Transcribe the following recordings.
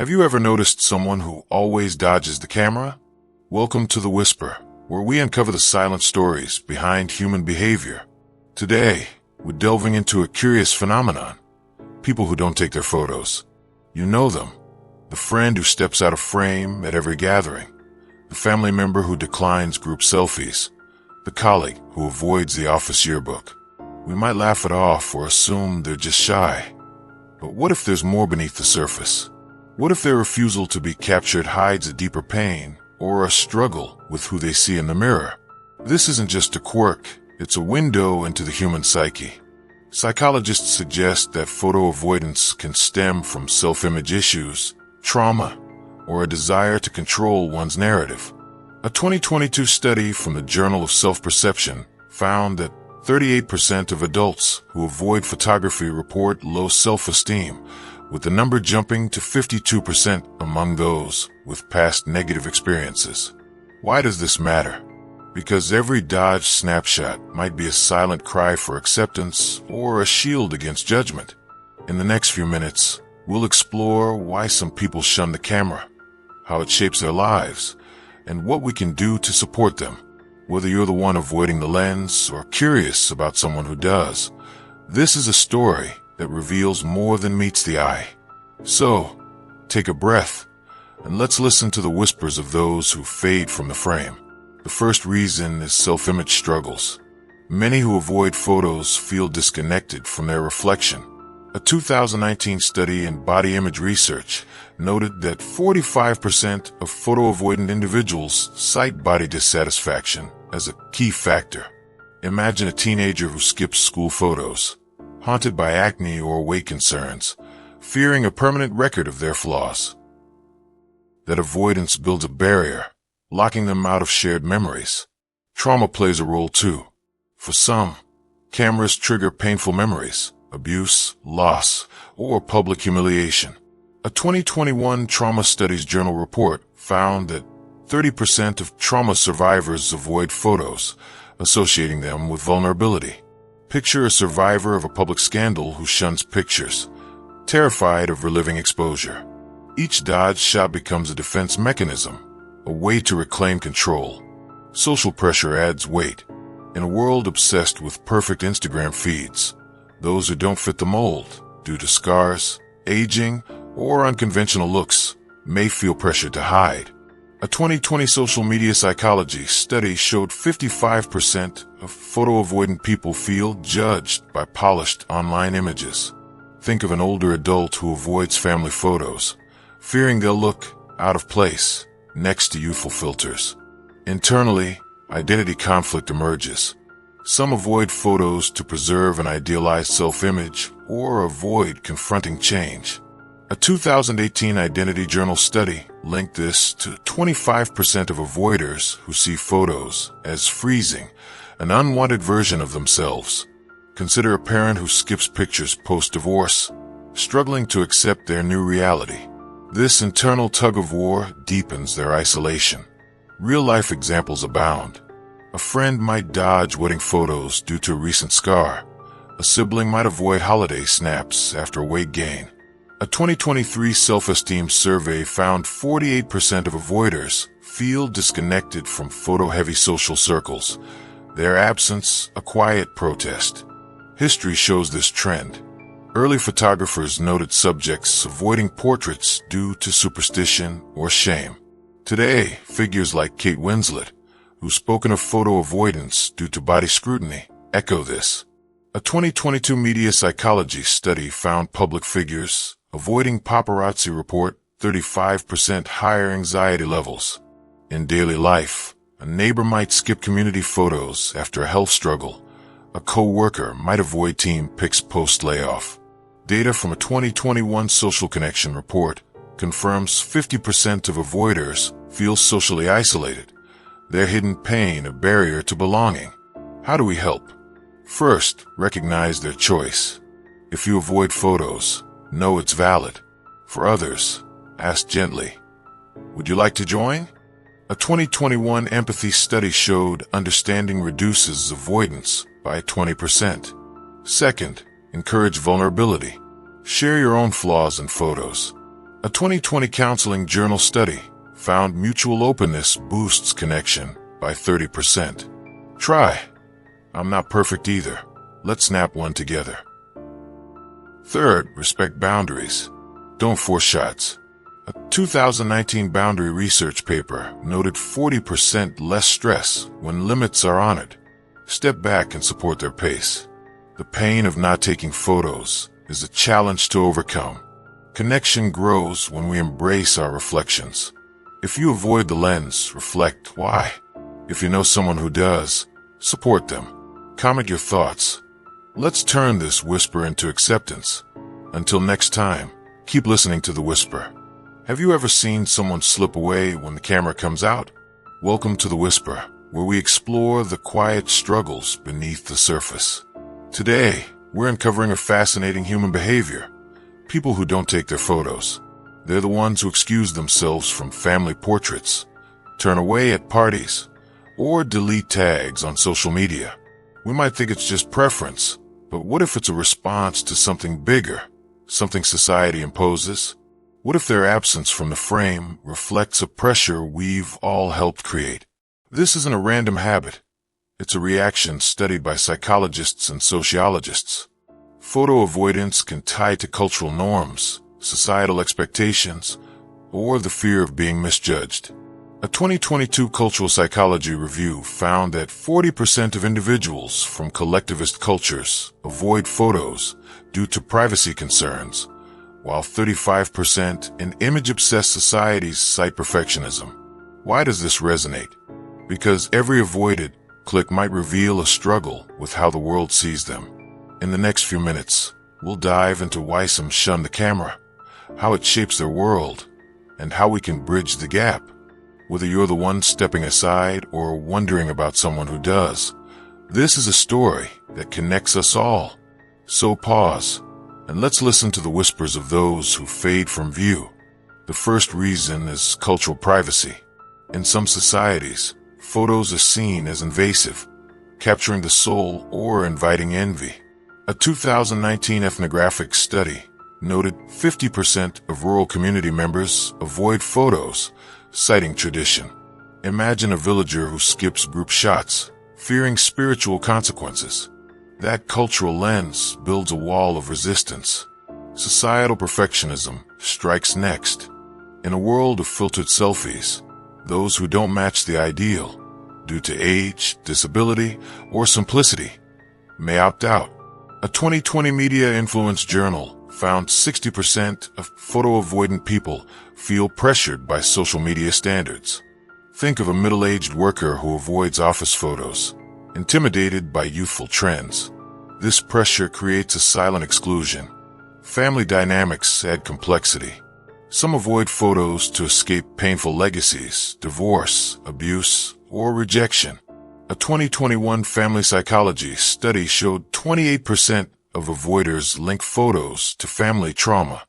Have you ever noticed someone who always dodges the camera? Welcome to The Whisper, where we uncover the silent stories behind human behavior. Today, we're delving into a curious phenomenon. People who don't take their photos. You know them. The friend who steps out of frame at every gathering. The family member who declines group selfies. The colleague who avoids the office yearbook. We might laugh it off or assume they're just shy. But what if there's more beneath the surface? What if their refusal to be captured hides a deeper pain or a struggle with who they see in the mirror? This isn't just a quirk, it's a window into the human psyche. Psychologists suggest that photo avoidance can stem from self-image issues, trauma, or a desire to control one's narrative. A 2022 study from the Journal of Self-Perception found that 38% of adults who avoid photography report low self-esteem, with the number jumping to 52% among those with past negative experiences. Why does this matter? Because every dodged snapshot might be a silent cry for acceptance or a shield against judgment. In the next few minutes, we'll explore why some people shun the camera, how it shapes their lives, and what we can do to support them. Whether you're the one avoiding the lens or curious about someone who does, this is a story that reveals more than meets the eye. So, take a breath, and let's listen to the whispers of those who fade from the frame. The first reason is self-image struggles. Many who avoid photos feel disconnected from their reflection. A 2019 study in body image research noted that 45% of photo-avoidant individuals cite body dissatisfaction as a key factor. Imagine a teenager who skips school photos, haunted by acne or weight concerns, fearing a permanent record of their flaws. That avoidance builds a barrier, locking them out of shared memories. Trauma plays a role too. For some, cameras trigger painful memories, abuse, loss, or public humiliation. A 2021 Trauma Studies Journal report found that 30% of trauma survivors avoid photos, associating them with vulnerability. Picture a survivor of a public scandal who shuns pictures, terrified of reliving exposure. Each dodged shot becomes a defense mechanism, a way to reclaim control. Social pressure adds weight. In a world obsessed with perfect Instagram feeds, those who don't fit the mold, due to scars, aging, or unconventional looks, may feel pressured to hide. A 2020 social media psychology study showed 55% of photo-avoidant people feel judged by polished online images. Think of an older adult who avoids family photos, fearing they'll look out of place next to youthful filters. Internally, identity conflict emerges. Some avoid photos to preserve an idealized self-image or avoid confronting change. A 2018 Identity Journal study linked this to 25% of avoiders who see photos as freezing, an unwanted version of themselves. Consider a parent who skips pictures post-divorce, struggling to accept their new reality. This internal tug-of-war deepens their isolation. Real-life examples abound. A friend might dodge wedding photos due to a recent scar. A sibling might avoid holiday snaps after weight gain. A 2023 self-esteem survey found 48% of avoiders feel disconnected from photo-heavy social circles, their absence a quiet protest. History shows this trend. Early photographers noted subjects avoiding portraits due to superstition or shame. Today, figures like Kate Winslet, who's spoken of photo avoidance due to body scrutiny, echo this. A 2022 media psychology study found public figures avoiding paparazzi report 35% higher anxiety levels. In daily life, a neighbor might skip community photos after a health struggle. A co-worker might avoid team pics post-layoff. Data from a 2021 Social Connection report confirms 50% of avoiders feel socially isolated, their hidden pain a barrier to belonging. How do we help? First, recognize their choice. If you avoid photos, know it's valid. For others, ask gently, would you like to join? A 2021 empathy study showed understanding reduces avoidance by 20%. Second, encourage vulnerability. Share your own flaws in photos. A 2020 Counseling Journal study found mutual openness boosts connection by 30%. Try. I'm not perfect either. Let's snap one together. Third, respect boundaries. Don't force shots. A 2019 boundary research paper noted 40% less stress when limits are honored. Step back and support their pace. The pain of not taking photos is a challenge to overcome. Connection grows when we embrace our reflections. If you avoid the lens, reflect why. If you know someone who does, support them. Comment your thoughts. Let's turn this whisper into acceptance. Until next time, keep listening to the whisper. Have you ever seen someone slip away when the camera comes out? Welcome to the Whisper, where we explore the quiet struggles beneath the surface. Today, we're uncovering a fascinating human behavior. People who don't take their photos. They're the ones who excuse themselves from family portraits, turn away at parties, or delete tags on social media. We might think it's just preference, but what if it's a response to something bigger, something society imposes? What if their absence from the frame reflects a pressure we've all helped create? This isn't a random habit. It's a reaction studied by psychologists and sociologists. Photo avoidance can tie to cultural norms, societal expectations, or the fear of being misjudged. A 2022 cultural psychology review found that 40% of individuals from collectivist cultures avoid photos due to privacy concerns, while 35% in image-obsessed societies cite perfectionism. Why does this resonate? Because every avoided click might reveal a struggle with how the world sees them. In the next few minutes, we'll dive into why some shun the camera, how it shapes their world, and how we can bridge the gap. Whether you're the one stepping aside or wondering about someone who does, this is a story that connects us all. So pause, and let's listen to the whispers of those who fade from view. The first reason is cultural privacy. In some societies, photos are seen as invasive, capturing the soul or inviting envy. A 2019 ethnographic study noted 50% of rural community members avoid photos, citing tradition. Imagine a villager who skips group shots, fearing spiritual consequences. That cultural lens builds a wall of resistance. Societal perfectionism strikes next. In a world of filtered selfies, those who don't match the ideal, due to age, disability, or simplicity, may opt out. A 2020 Media Influence Journal found 60% of photo-avoidant people feel pressured by social media standards. Think of a middle-aged worker who avoids office photos, intimidated by youthful trends. This pressure creates a silent exclusion. Family dynamics add complexity. Some avoid photos to escape painful legacies, divorce, abuse, or rejection. A 2021 family psychology study showed 28% of avoiders link photos to family trauma.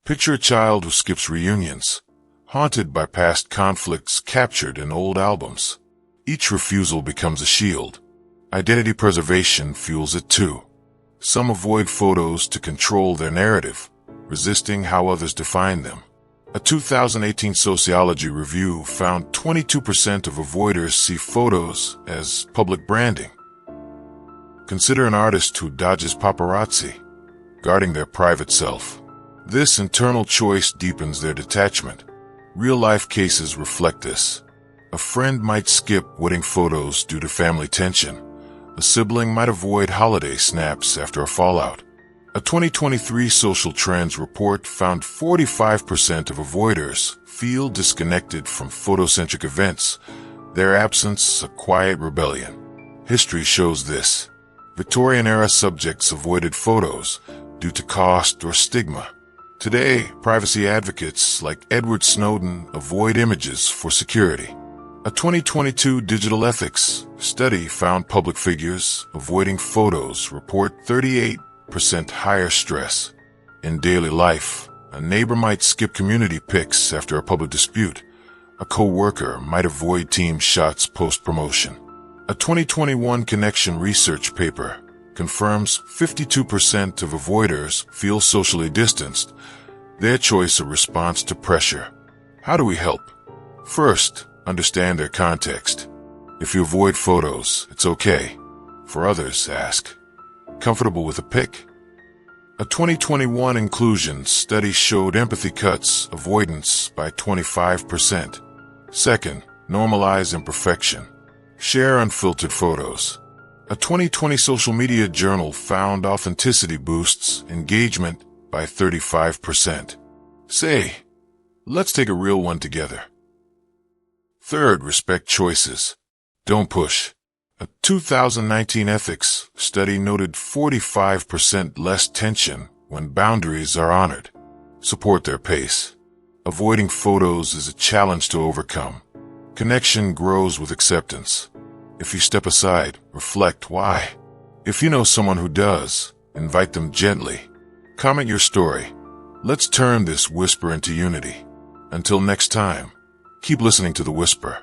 Picture a child who skips reunions, haunted by past conflicts captured in old albums. Each refusal becomes a shield. Identity preservation fuels it too. Some avoid photos to control their narrative, resisting how others define them. A 2018 sociology review found 22% of avoiders see photos as public branding. Consider an artist who dodges paparazzi, guarding their private self. This internal choice deepens their detachment. Real-life cases reflect this. A friend might skip wedding photos due to family tension. A sibling might avoid holiday snaps after a fallout. A 2023 Social Trends report found 45% of avoiders feel disconnected from photocentric events, their absence a quiet rebellion. History shows this. Victorian-era subjects avoided photos due to cost or stigma. Today, privacy advocates like Edward Snowden avoid images for security. A 2022 digital ethics study found public figures avoiding photos report 38% higher stress. In daily life, a neighbor might skip community pics after a public dispute. A co-worker might avoid team shots post-promotion. A 2021 Connection research paper confirms 52% of avoiders feel socially distanced Their choice a response to pressure. How do we help? First, understand their context. If you avoid photos, it's okay. For others, ask, comfortable with a pic? A 2021 inclusion study showed empathy cuts avoidance by 25%. Second, normalize imperfection. Share unfiltered photos. A 2020 social media journal found authenticity boosts engagement by 35%. Say, let's take a real one together. Third, respect choices. Don't push. A 2019 ethics study noted 45% less tension when boundaries are honored. Support their pace. Avoiding photos is a challenge to overcome. Connection grows with acceptance. If you step aside, reflect why. If you know someone who does, invite them gently. Comment your story. Let's turn this whisper into unity. Until next time, keep listening to The Whisper.